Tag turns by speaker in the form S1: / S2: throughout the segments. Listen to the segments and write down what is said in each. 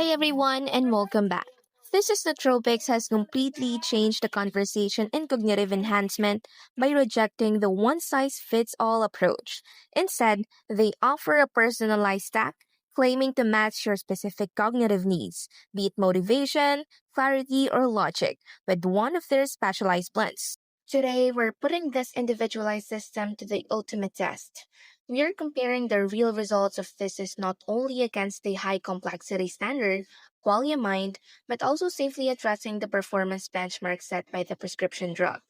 S1: Hey everyone, and welcome back. Thesis Nootropics has completely changed the conversation in cognitive enhancement by rejecting the one size fits all approach. Instead, they offer a personalized stack claiming to match your specific cognitive needs, be it motivation, clarity, or logic, with one of their specialized blends. Today, we're putting this individualized system to the ultimate test. We are comparing the real results of thesis not only against the high complexity standard, Qualia Mind, but also safely addressing the performance benchmark set by the prescription drug,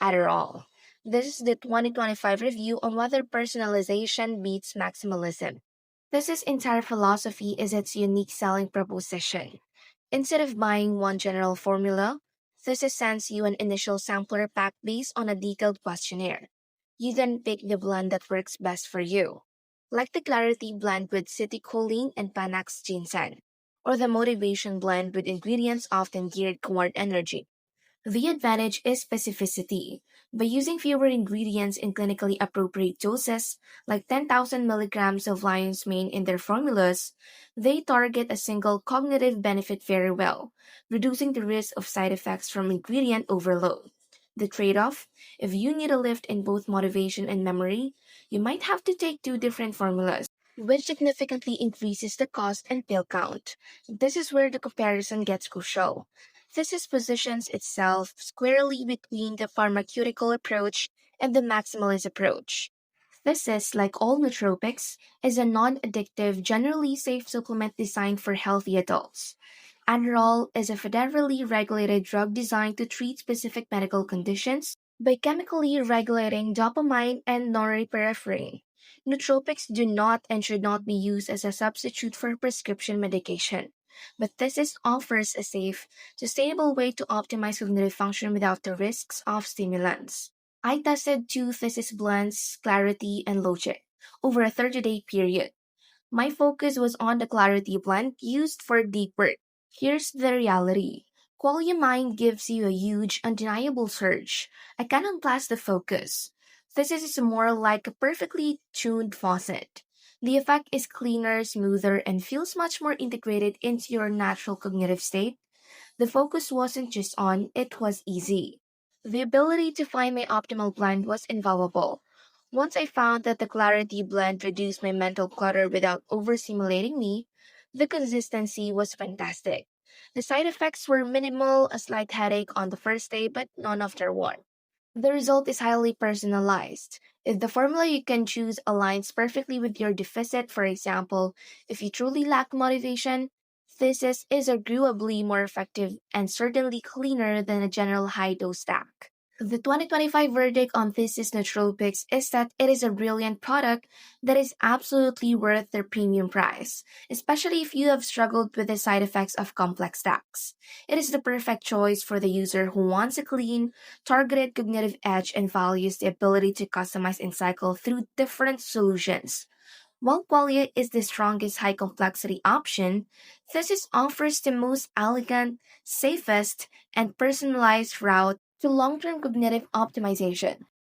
S1: Adderall. This is the 2025 review on whether personalization beats maximalism. This entire philosophy is its unique selling proposition. Instead of buying one general formula, this sends you an initial sampler pack based on a detailed questionnaire. You then pick the blend that works best for you, like the Clarity blend with citicoline and Panax ginseng, or the Motivation blend with ingredients often geared toward energy. The advantage is specificity. By using fewer ingredients in clinically appropriate doses, like 10,000 milligrams of lion's mane in their formulas, they target a single cognitive benefit very well, reducing the risk of side effects from ingredient overload. The trade off: if you need a lift in both motivation and memory, you might have to take two different formulas, which significantly increases the cost and pill count. This is where the comparison gets crucial. Thesis positions itself squarely between the pharmaceutical approach and the maximalist approach. Thesis, like all nootropics, is a non addictive, generally safe supplement designed for healthy adults. Adderall is a federally regulated drug designed to treat specific medical conditions by chemically regulating dopamine and norepinephrine. Nootropics do not and should not be used as a substitute for prescription medication. But this offers a safe, sustainable way to optimize cognitive function without the risks of stimulants. I tested two thesis blends, Clarity and Logic, over a 30-day period. My focus was on the Clarity blend used for deep work. Here's the reality. Qualia Mind gives you a huge, undeniable surge. I cannot blast the focus. This is more like a perfectly tuned faucet. The effect is cleaner, smoother, and feels much more integrated into your natural cognitive state. The focus wasn't just on, it was easy. The ability to find my optimal blend was invaluable. Once I found that the Clarity blend reduced my mental clutter without overstimulating me, the consistency was fantastic. The side effects were minimal, a slight headache on the first day, but none afterward. The result is highly personalized. If the formula you can choose aligns perfectly with your deficit, for example, if you truly lack motivation, Thesis is arguably more effective and certainly cleaner than a general high dose stack. The 2025 verdict on Thesis Nootropics is that it is a brilliant product that is absolutely worth their premium price, especially if you have struggled with the side effects of complex stacks. It is the perfect choice for the user who wants a clean, targeted cognitive edge and values the ability to customize and cycle through different solutions. While Qualia is the strongest high complexity option, Thesis offers the most elegant, safest, and personalized route to long term cognitive optimization.